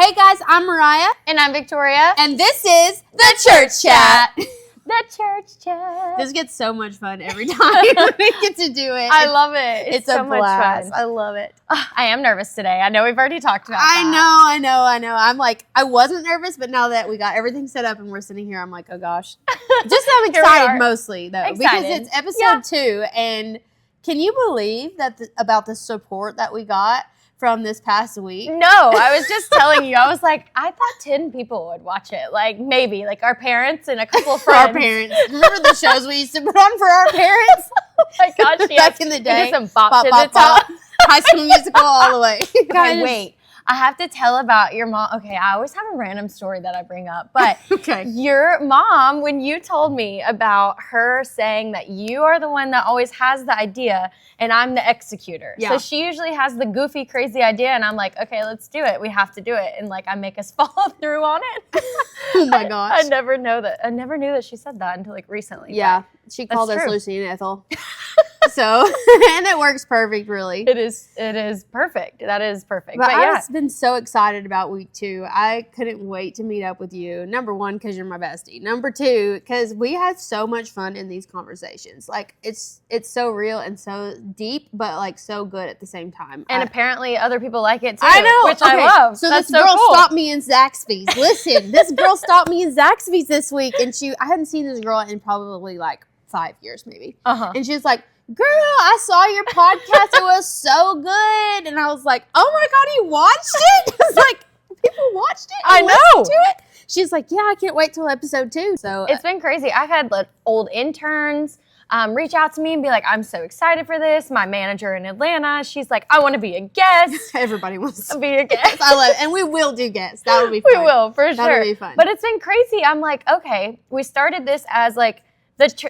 Hey guys, I'm Mariah. And I'm Victoria. And this is The Church Chat. The Church Chat. This gets so much fun every time we get to do it. I love it. It's so a blast. much fun. I love it. I am nervous today. I know we've already talked about I that. know. I'm like, I wasn't nervous, but now that we got everything set up and we're sitting here, I'm like, oh gosh. Just I'm excited mostly, though. Excited. Because it's episode 2, and can you believe that about the support that we got from this past week? No, I was just telling you. I was like, I thought 10 people would watch it. Like, maybe. Like, our parents and a couple of friends. Our parents. Remember the shows we used to put on for our parents? Oh, my gosh. Yes. Back in the day. We did some bop to the top. High School Musical all the way. Okay, wait. I have to tell about your mom. Okay, I always have a random story that I bring up. But okay. Your mom, when you told me about her saying that you are the one that always has the idea and I'm the executor. Yeah. So she usually has the goofy, crazy idea and I'm like, okay, let's do it. We have to do it. And like I make us follow through on it. Oh my gosh. I never knew that she said that until like recently. Yeah. She called us true. Lucy and Ethel. So, and it works perfect, really. It is perfect. That is perfect. But yeah. I've been so excited about week 2. I couldn't wait to meet up with you. Number 1, because you're my bestie. Number 2, because we had so much fun in these conversations. Like, it's so real and so deep, but like so good at the same time. And apparently other people like it too. I know. Which I love. So That's this girl cool. stopped me in Zaxby's. Listen, this girl stopped me in Zaxby's this week, and I hadn't seen this girl in probably like 5 years, maybe. And she was like, girl, I saw your podcast. It was so good. And I was like, oh my God, you watched it? It's like, people watched it? I know. To it? She's like, yeah, I can't wait till episode 2. So it's been crazy. I've had like old interns reach out to me and be like, I'm so excited for this. My manager in Atlanta, she's like, I want to be a guest. Everybody wants to be a guest. I love it. And we will do guests. That would be fun. We will, for sure. That'll be fun. But it's been crazy. I'm like, okay, we started this as like,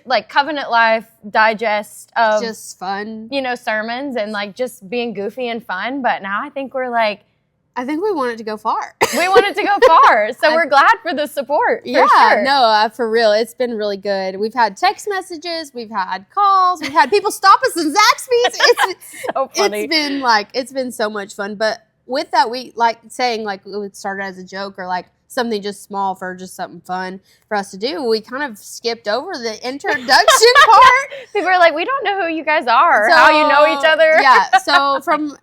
like Covenant Life digest of just fun, sermons and like just being goofy and fun. But now I think we're like, I think we want it to go far. We want it to go far. So we're glad for the support. Yeah, sure. No, for real. It's been really good. We've had text messages. We've had calls. We've had people stop us in Zaxby's. It's so funny. It's been so much fun. But with that, we like saying like it started as a joke or like something just small for just something fun for us to do. We kind of skipped over the introduction part. People are like, we don't know who you guys are, how you know each other. Yeah. So from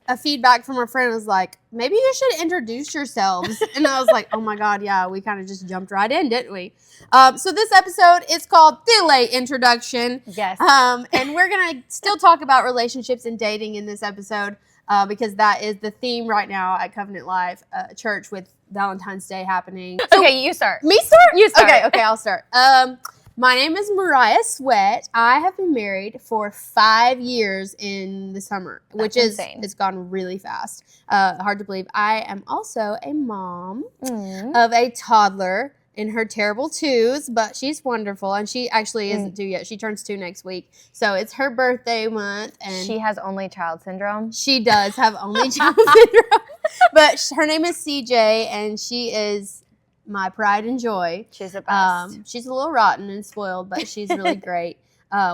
a feedback from a friend was like, maybe you should introduce yourselves. And I was like, oh my God, yeah, we kind of just jumped right in, didn't we? So this episode is called The Late Introduction. Yes. And we're going to still talk about relationships and dating in this episode because that is the theme right now at Covenant Life Church with Valentine's Day happening. So, okay, you start. Me start? You start. Okay, I'll start. My name is Mariah Sweat. I have been married for 5 years in the summer, which is insane. It's gone really fast. Hard to believe. I am also a mom of a toddler in her terrible 2s, but she's wonderful, and she actually isn't 2 yet. She turns 2 next week, so it's her birthday month, and she has only child syndrome. She does have only child syndrome, but her name is CJ, and she is my pride and joy. She's the best. She's a little rotten and spoiled, but she's really great.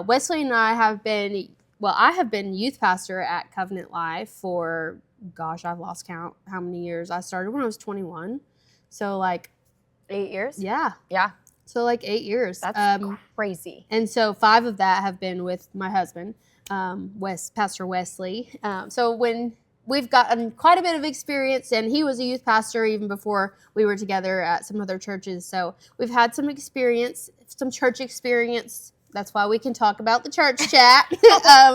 Wesley and I have been, I have been youth pastor at Covenant Life for, gosh, I've lost count how many years. I started when I was 21. So like 8 years? Yeah. Yeah. So like 8 years. That's crazy. And so 5 of that have been with my husband, Pastor Wesley. So when we've gotten quite a bit of experience, and he was a youth pastor even before we were together at some other churches. So we've had some experience, some church experience. That's why we can talk about the church chat.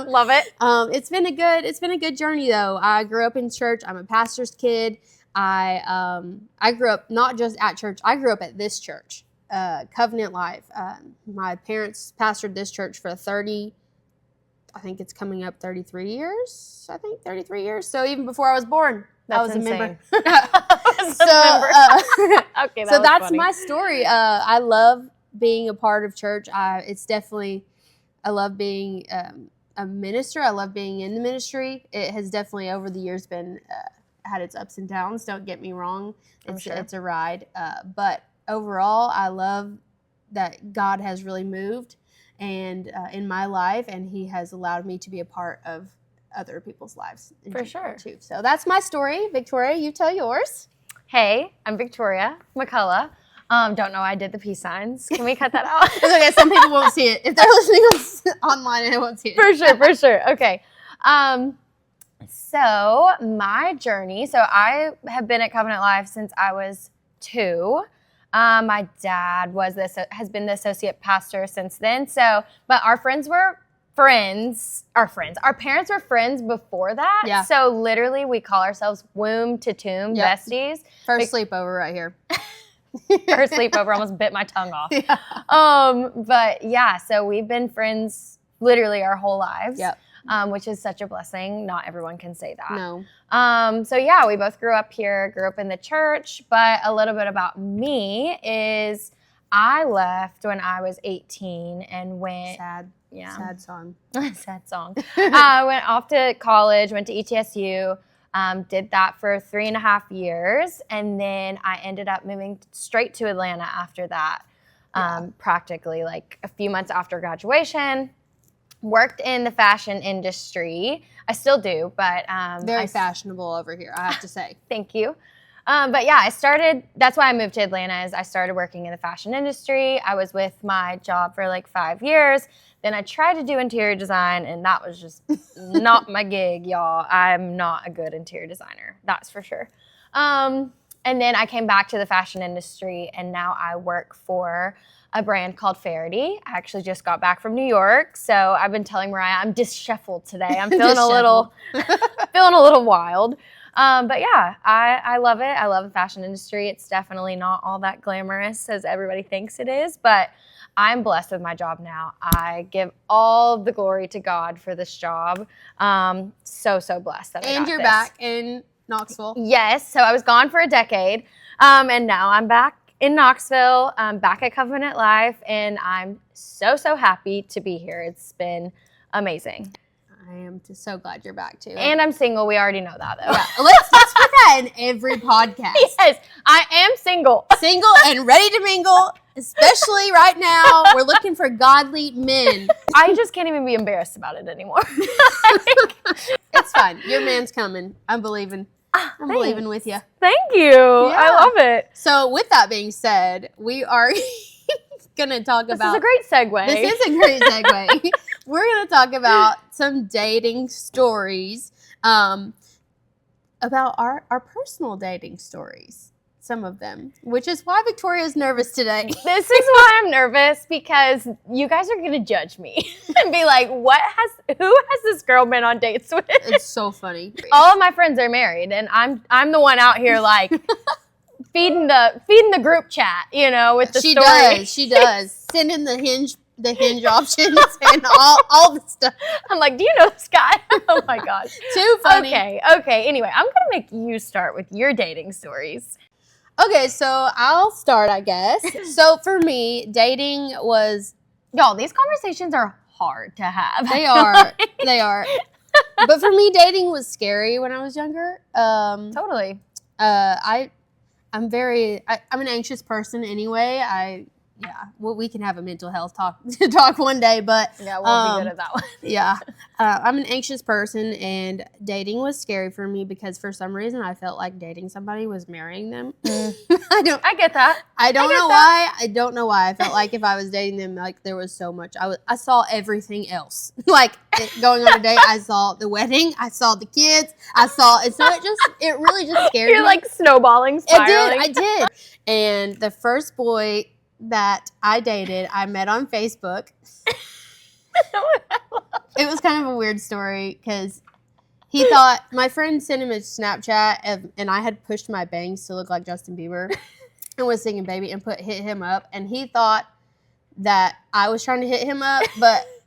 Love it. It's been a good journey though. I grew up in church. I'm a pastor's kid. I grew up not just at church. I grew up at this church, Covenant Life. My parents pastored this church for 30. I think it's coming up 33 years. 33 years. So even before I was born, I was insane. a member. Okay, so that's funny. my story. I love being a part of church. I love being a minister. I love being in the ministry. It has definitely over the years been had its ups and downs. Don't get me wrong. It's a ride. But overall, I love that God has really moved and in my life, and he has allowed me to be a part of other people's lives. For sure. Too. So that's my story. Victoria, you tell yours. Hey, I'm Victoria McCullough. Don't know I did the peace signs. Can we cut that out? It's okay. Some people won't see it. If they're listening online, they won't see it. For sure. Okay. So my journey. So I have been at Covenant Life since I was 2. My dad has been the associate pastor since then. So, but our friends were friends. Our parents were friends before that. Yeah. So literally, we call ourselves womb to tomb besties. First sleepover right here. First sleepover, almost bit my tongue off. Yeah. But yeah, so we've been friends literally our whole lives. Yep. Which is such a blessing. Not everyone can say that. No. So yeah, we both grew up here, grew up in the church, but a little bit about me is I left when I was 18 and went. Sad song. Sad song. I went off to college, went to ETSU, did that for 3.5 years, and then I ended up moving straight to Atlanta after that, practically like a few months after graduation. Worked in the fashion industry. I still do, but very fashionable over here, I have to say. Thank you. But yeah, that's why I moved to Atlanta, is I started working in the fashion industry. I was with my job for like 5 years. Then I tried to do interior design, and that was just not my gig, y'all. I'm not a good interior designer, that's for sure. And then I came back to the fashion industry, and now I work for a brand called Faraday. I actually just got back from New York, so I've been telling Mariah I'm disheveled today. I'm feeling a little wild. But yeah, I love it. I love the fashion industry. It's definitely not all that glamorous as everybody thinks it is, but I'm blessed with my job now. I give all the glory to God for this job. So blessed that I got And you're this. back in Knoxville. Yes, so I was gone for a decade, and now I'm back in Knoxville, back at Covenant Life, and I'm so happy to be here. It's been amazing. I am just so glad you're back too. And I'm single. We already know that, though. Yeah, let's put that in every podcast. Yes, I am single. Single and ready to mingle, especially right now. We're looking for godly men. I just can't even be embarrassed about it anymore. It's fine. Your man's coming. I'm believing. I'm believing with you. Thank you. I love it. So with that being said, we are going to talk about... This is a great segue. This is a great segue. We're going to talk about some dating stories, about our personal dating stories. Some of them, which is why Victoria's nervous today. This is why I'm nervous, because you guys are going to judge me and be like, who has this girl been on dates with? It's so funny. All of my friends are married, and I'm the one out here like feeding the group chat, with the story. She does. Sending the hinge options and all the stuff. I'm like, do you know this guy? Oh my gosh. Too funny. Okay. Anyway, I'm going to make you start with your dating stories. Okay, so I'll start, I guess. So for me, dating was... Y'all, these conversations are hard to have. They are. They are. But for me, dating was scary when I was younger. Totally. I'm an anxious person anyway. We can have a mental health talk one day, but yeah, we'll be good at that one. Yeah, I'm an anxious person, and dating was scary for me because for some reason I felt like dating somebody was marrying them. I get that. I don't know why. I don't know why. I felt like if I was dating them, like there was so much. I saw everything else. Like going on a date, I saw the wedding, I saw the kids, and so it really just scared me. You're like snowballing, spiraling. I did. And the first boy that I dated, I met on Facebook. It was kind of a weird story because he thought, my friend sent him a Snapchat and I had pushed my bangs to look like Justin Bieber and was singing Baby and hit him up, and he thought that I was trying to hit him up,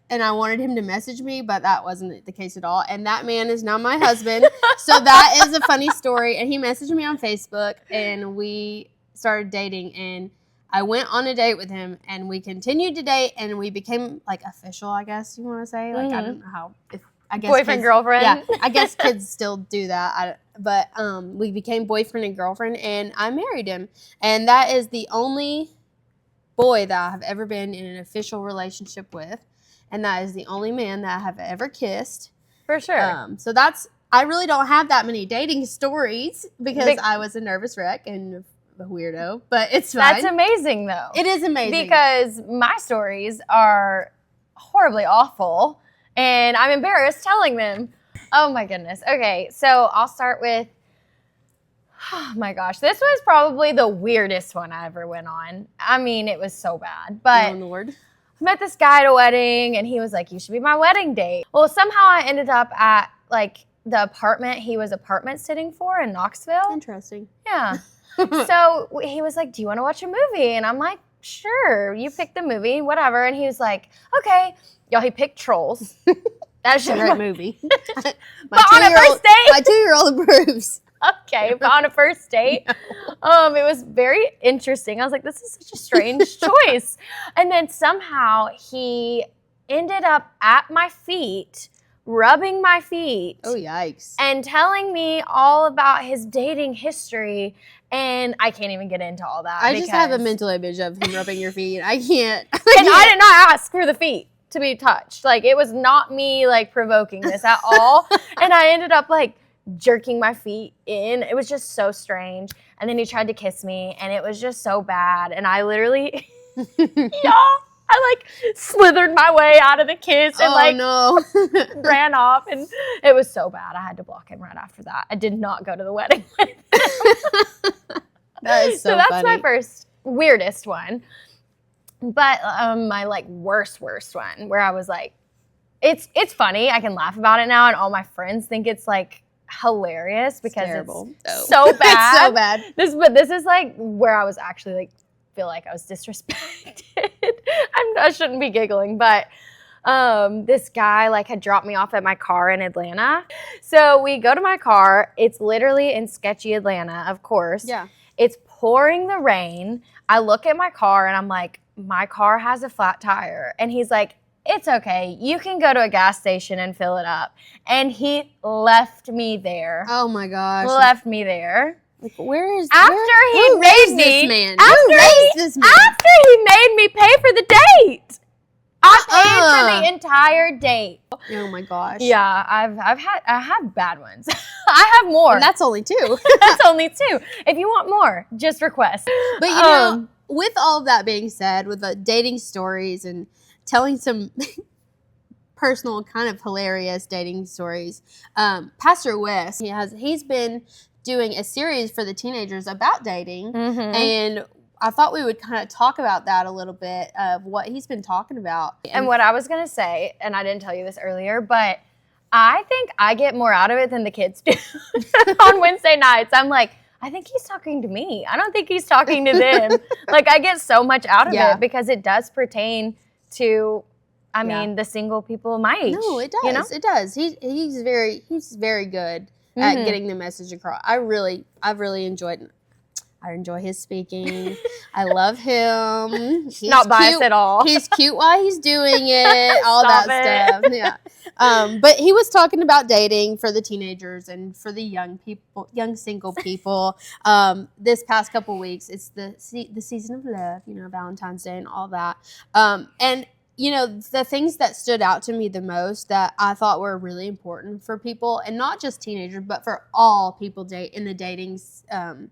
and I wanted him to message me, but that wasn't the case at all. And that man is now my husband. So that is a funny story. And he messaged me on Facebook, and we started dating, and I went on a date with him, and we continued to date, and we became like official, I guess you want to say. Like, I don't know how. I guess boyfriend, girlfriend. Yeah, I guess kids still do that. But we became boyfriend and girlfriend, and I married him. And that is the only boy that I have ever been in an official relationship with, and that is the only man that I have ever kissed. For sure. So that's I really don't have that many dating stories because Big- I was a nervous wreck and a weirdo, but it's fine. That's amazing, though. It is amazing. Because my stories are horribly awful, and I'm embarrassed telling them. Oh, my goodness. Okay, so I'll start with, oh, my gosh. This was probably the weirdest one I ever went on. I mean, it was so bad. But Oh, Lord. I met this guy at a wedding, and he was like, you should be my wedding date. Well, somehow I ended up at, like, the apartment he was apartment sitting for in Knoxville. Interesting. Yeah. So he was like, do you want to watch a movie? And I'm like, sure, you pick the movie, whatever. And he was like, okay. Y'all, he picked Trolls. That's It's a great movie. But on a first date? My 2-year-old approves. Okay, but on a first date, it was very interesting. I was like, this is such a strange choice. And then somehow he ended up at my feet, rubbing my feet. Oh, yikes. And telling me all about his dating history. And I can't even get into all that. I just have a mental image of him rubbing your feet. I can't. And I did not ask for the feet to be touched. Like, it was not me, like, provoking this at all. And I ended up, like, jerking my feet in. It was just so strange. And then he tried to kiss me, and it was just so bad. And I literally, y'all, I, like, slithered my way out of the kiss and, no. ran off. And it was so bad. I had to block him right after that. I did not go to the wedding with him. That is so that's funny. my first weirdest one. But my, like, worst one where I was like, it's funny. I can laugh about it now, and all my friends think it's, like, hilarious because it's so bad. It's so bad. This is, like, where I was actually, like, feel like I was disrespected. I shouldn't be giggling, but this guy, like, had dropped me off at my car in Atlanta. So we go to my car. It's literally in sketchy Atlanta, of course. Yeah. It's pouring the rain. I look at my car and I'm like, my car has a flat tire. And he's like, it's okay. You can go to a gas station and fill it up. And he left me there. Oh my gosh. Left me there. Like, where is After he made me this man? After Who raised this man? After he made me pay for the date. I paid for the entire date. Oh my gosh. Yeah, I have bad ones. I have more. And that's only 2. That's only 2. If you want more, just request. But you know, with all of that being said, with the dating stories and telling some personal, kind of hilarious dating stories, Pastor West, he's been doing a series for the teenagers about dating, and I thought we would kind of talk about that a little bit of what he's been talking about. And what I was going to say, and I didn't tell you this earlier, but I think I get more out of it than the kids do on Wednesday nights. I'm like, I think he's talking to me. I don't think he's talking to them. Like, I get so much out of it because it does pertain to, I mean, the single people my age. No, it does. You know? It does. He's very good at getting the message across. I've really enjoyed it. I enjoy his speaking. I love him. He's not biased at all. He's cute while he's doing it. All that stuff. Yeah. But he was talking about dating for the teenagers and for the young single people. This past couple weeks, it's the season of love. You know, Valentine's Day and all that. And you know, the things that stood out to me the most that I thought were really important for people, and not just teenagers, but for all people in the dating scene,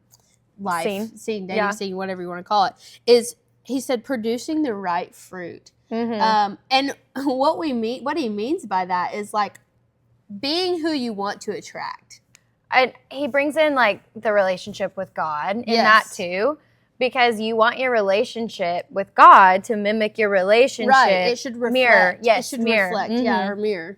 whatever you want to call it, is he said producing the right fruit. And what he means by that is like being who you want to attract. And he brings in like the relationship with God in that too, because you want your relationship with God to mimic your relationship. Right, it should reflect. Mirror. Yes, it should mirror. reflect. Yeah, or mirror.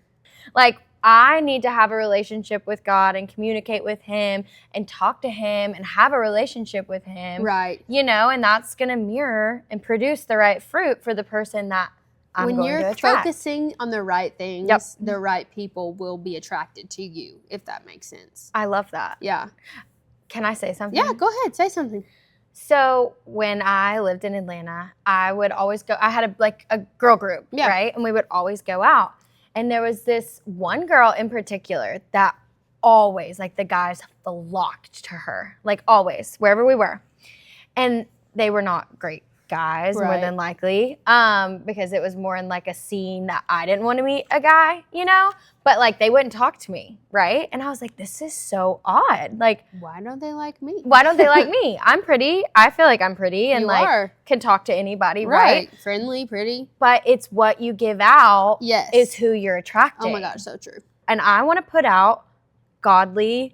Like, I need to have a relationship with God and communicate with him and talk to him and have a relationship with him. Right. You know, and that's going to mirror and produce the right fruit for the person that I'm going to attract. When you're focusing on the right things, the right people will be attracted to you, if that makes sense. I love that. Yeah. Can I say something? Yeah, go ahead. Say something. So when I lived in Atlanta, I would always go, I had a girl group, right? And we would always go out. And there was this one girl in particular that always, like, the guys flocked to her, like, always, wherever we were. And they were not great guys more Right. than likely, because it was more in like a scene that I didn't want to meet a guy, you know, but like they wouldn't talk to me, right? And I was like, this is so odd. Like, Why don't they like me? why don't they like me? I'm pretty. I feel like I'm pretty and You like are. can talk to anybody, right? Friendly, pretty. But it's what you give out Yes. is who you're attracting. Oh my gosh, so true. And I want to put out godly,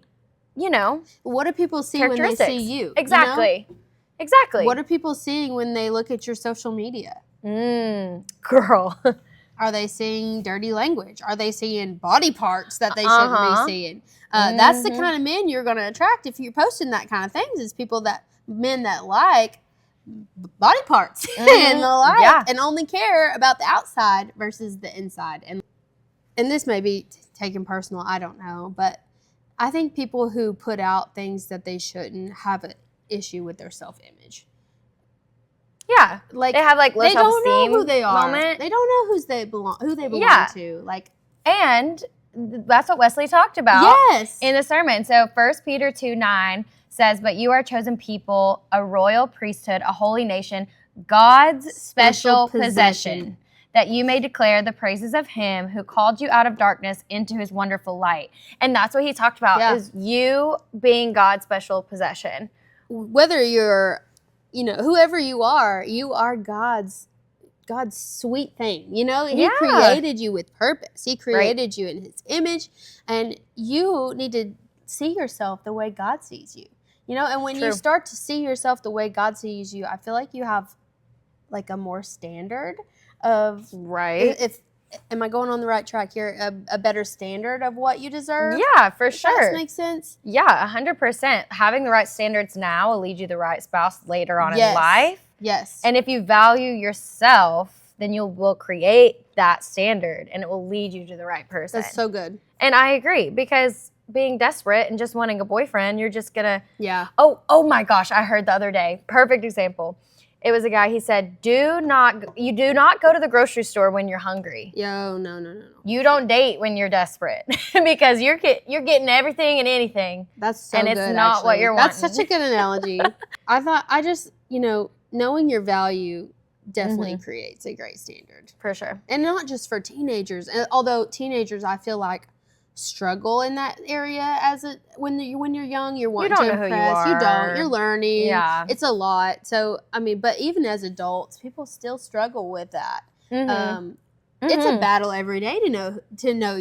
you know, What do people see when they characteristics. see you? Exactly. You know? Exactly. What are people seeing when they look at your social media? Girl. Are they seeing dirty language? Are they seeing body parts that they shouldn't be seeing? That's the kind of men you're going to attract if you're posting that kind of things. Is men that like body parts and and only care about the outside versus the inside. And this may be taken personal, I don't know, but I think people who put out things that they shouldn't have an issue with their self-image. Yeah, like they have like low they don't self-esteem know who they are. moment. They don't know who they belong to. Like, and that's what Wesley talked about yes, in the sermon. So 1 Peter 2:9 says, "But you are a chosen people, a royal priesthood, a holy nation, God's special possession, that you may declare the praises of him who called you out of darkness into his wonderful light." And that's what he talked about, is you being God's special possession. Whether you're, whoever you are God's sweet thing. He created you with purpose. He created you in his image, and you need to see yourself the way God sees you. And when you start to see yourself the way God sees you, I feel like you have like a more standard of am I going on the right track here? A better standard of what you deserve? Yeah, for sure. That makes sense? Yeah, 100%. Having the right standards now will lead you the right spouse later on in life. Yes. And if you value yourself, then you will create that standard and it will lead you to the right person. That's so good. And I agree, because being desperate and just wanting a boyfriend, you're just going to... Yeah. Oh my gosh, I heard the other day. Perfect example. It was a guy, he said, you do not go to the grocery store when you're hungry. No. You don't date when you're desperate because you're getting everything and anything. That's so good, and it's not actually. What you're That's wanting. such a good analogy. I just, knowing your value definitely creates a great standard. For sure. And not just for teenagers. Although teenagers, I feel like, struggle in that area when you're young, you're wanting to impress. You don't. You're learning. Yeah. It's a lot. So, but even as adults, people still struggle with that. It's a battle every day to know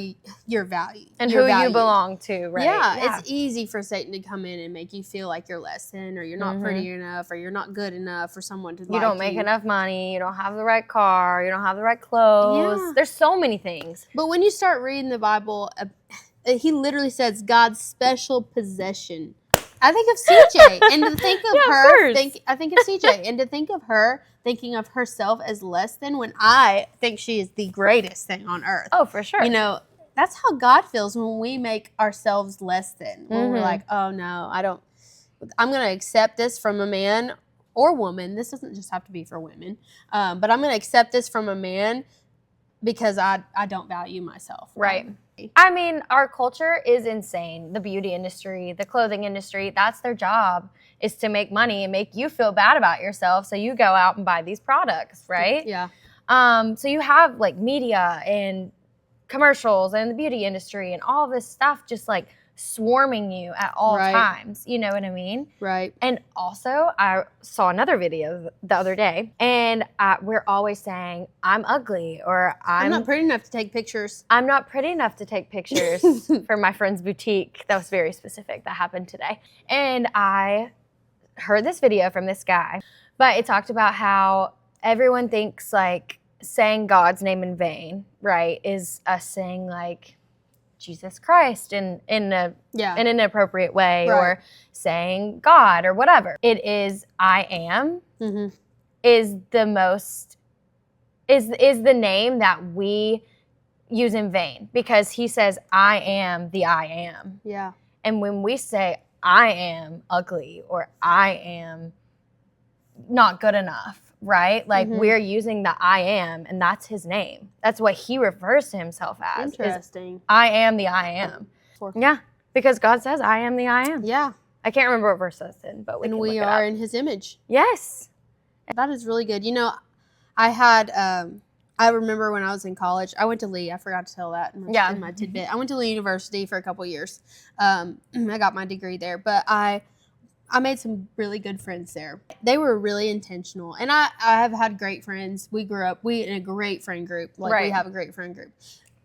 your value and who you belong to, right? Yeah, it's easy for Satan to come in and make you feel like you're less than, or you're not pretty enough, or you're not good enough for someone to like you. You don't make enough money, you don't have the right car, you don't have the right clothes. Yeah. There's so many things. But when you start reading the Bible, he literally says God's special possession. I think of CJ, and to think of her, I think of CJ, and to think of her thinking of herself as less than, when I think she is the greatest thing on earth. Oh, for sure. That's how God feels when we make ourselves less than. When we're like, oh no, I'm going to accept this from a man or woman. This doesn't just have to be for women. But I'm going to accept this from a man because I don't value myself. Right. I mean, our culture is insane. The beauty industry, the clothing industry, that's their job, is to make money and make you feel bad about yourself. So you go out and buy these products, right? Yeah. So you have like media and commercials and the beauty industry and all this stuff just like swarming you at all times. You know what I mean? Right. And also, I saw another video the other day, and we're always saying, I'm ugly, or I'm not pretty enough to take pictures. I'm not pretty enough to take pictures for my friend's boutique. That was very specific. That happened today. And I heard this video from this guy, but it talked about how everyone thinks like saying God's name in vain, right, is us saying like Jesus Christ in an inappropriate way, or saying God or whatever. It is I am is the most is the name that we use in vain, because he says I am the I am. Yeah. And when we say I am ugly or I am not good enough, right? Like we're using the I am, and that's his name. That's what he refers to himself as. Interesting. I am the I am. Yeah, because God says I am the I am. Yeah. I can't remember what verse that's in, but we are in his image. Yes. That is really good. You know, I had, I remember when I was in college, I went to Lee. I forgot to tell that in my tidbit. I went to Lee University for a couple years. I got my degree there, but I made some really good friends there. They were really intentional, and I have had great friends. We grew up in a great friend group. Like we have a great friend group.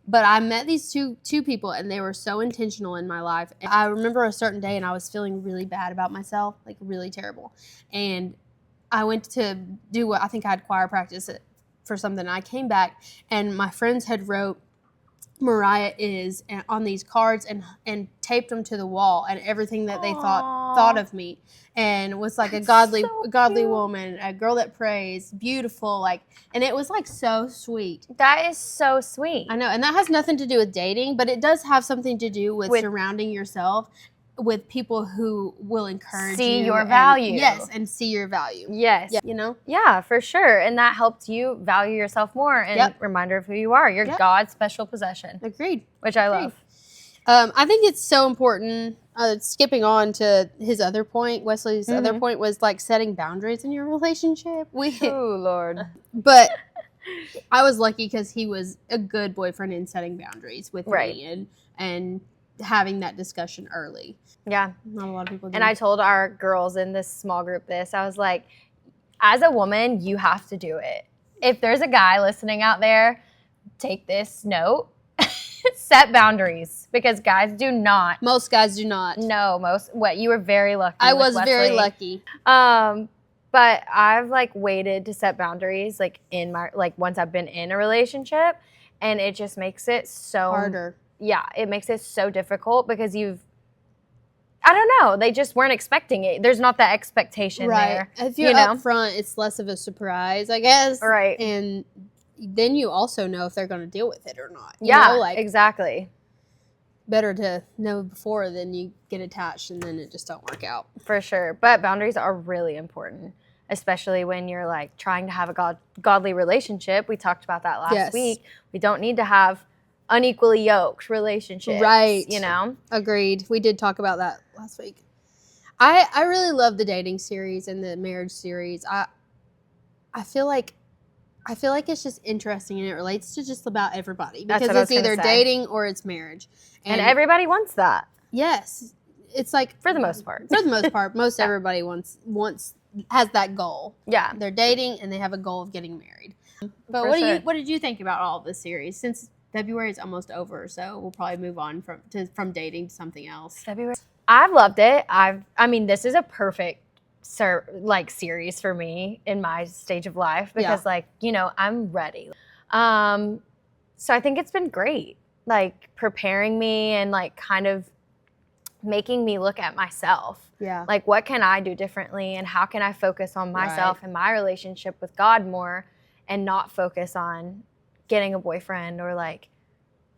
But I met these two people, and they were so intentional in my life. And I remember a certain day, and I was feeling really bad about myself, like really terrible. And I went to do what I think I had choir practice for something. I came back, and my friends had wrote Mariah is on these cards and taped them to the wall, and everything that they thought of me, and was like a godly woman, a girl that prays, beautiful, like, and it was like so sweet. That is so sweet. I know, and that has nothing to do with dating, but it does have something to do with surrounding yourself with people who will encourage you. See your value. Yes, and see your value. Yes. Yeah, you know? Yeah, for sure. And that helps you value yourself more and reminder of who you are. You're God's special possession. Agreed. Which I love. I think it's so important, skipping on to his other point, Wesley's other point was like setting boundaries in your relationship. Oh, Lord. But I was lucky because he was a good boyfriend in setting boundaries with me and having that discussion early. Yeah. Not a lot of people do. And I told our girls in this small group this. I was like, as a woman, you have to do it. If there's a guy listening out there, take this note. Set boundaries, because guys do not. Most guys do not. No, you were very lucky. I was very lucky. But I've like waited to set boundaries like in my once I've been in a relationship, and it just makes it so harder. Yeah, it makes it so difficult because I don't know, they just weren't expecting it. There's not that expectation there. If you're up front, it's less of a surprise, I guess. Right. And then you also know if they're going to deal with it or not. You know, exactly. Better to know before than you get attached and then it just don't work out. For sure. But boundaries are really important, especially when you're like trying to have a godly relationship. We talked about that last week. We don't need to have unequally yoked relationships. Right. You know? Agreed. We did talk about that last week. I really love the dating series and the marriage series. I feel like it's just interesting, and it relates to just about everybody because it's either dating or it's marriage. And everybody wants that. Yes. It's like for the most part. Most everybody has that goal. Yeah. They're dating and they have a goal of getting married. But what did you think about all of this series? Since February is almost over, so we'll probably move on from dating to something else. February. I've loved it. I mean, this is a perfect series for me in my stage of life because I'm ready. So I think it's been great, like preparing me and like kind of making me look at myself. Yeah. Like what can I do differently and how can I focus on myself and my relationship with God more and not focus on getting a boyfriend or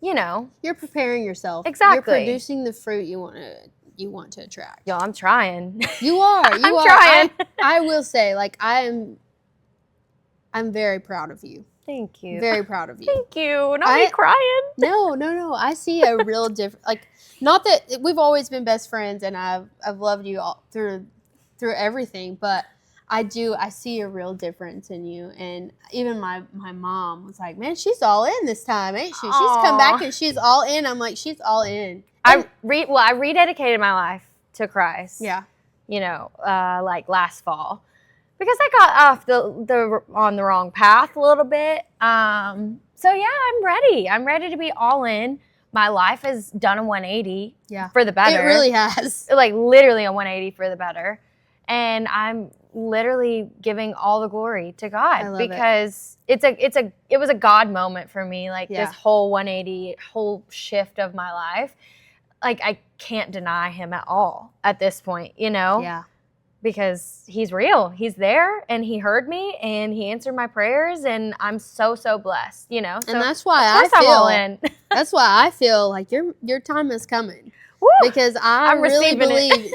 you're preparing yourself. Exactly. You're producing the fruit you want to attract. Yo, I'm trying. You are. I'm trying. I will say, I'm very proud of you. Thank you. Very proud of you. Thank you. Not me crying. No. I see a real difference. Not that we've always been best friends, and I've loved you all through everything, but I see a real difference in you. And even my mom was like, man, she's all in this time, ain't she? She's come back and she's all in. I'm like, she's all in. I rededicated my life to Christ. Yeah. Last fall. Because I got off on the wrong path a little bit. So yeah, I'm ready. I'm ready to be all in. My life has done a 180 for the better. It really has. Like literally a 180 for the better. And I'm literally giving all the glory to God because it was a God moment for me. This whole 180, whole shift of my life. I can't deny him at all at this point, Yeah. Because he's real. He's there and he heard me and he answered my prayers and I'm so, so blessed, So and that's why I'm all in. That's why I feel like your time is coming. Woo! Because I'm really believe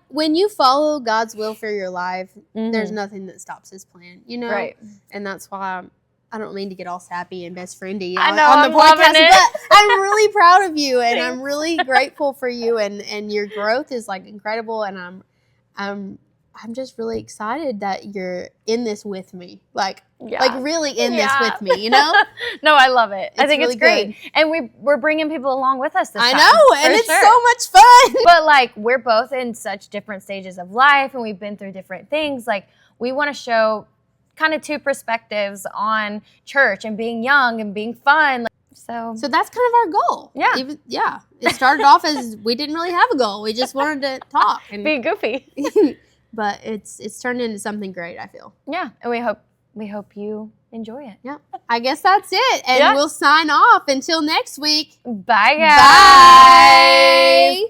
when you follow God's will for your life, there's nothing that stops his plan, Right. And that's why I don't mean to get all sappy and best friendy on the podcast, but I'm really proud of you and I'm really grateful for you and your growth is incredible and I'm I'm just really excited that you're in this with me. Like Yeah. really in this with me, you know? No, I love it. I think really it's great. good. And we're bringing people along with us this I time. know, and for it's sure. so much fun. But like, we're both in such different stages of life and we've been through different things. Like, we want to show kind of two perspectives on church and being young and being fun. So that's kind of our goal. Yeah. It started off as we didn't really have a goal. We just wanted to talk and be goofy. but it's turned into something great, I feel. Yeah, and we hope you enjoy it. Yeah. I guess that's it. And we'll sign off until next week. Bye, guys. Bye.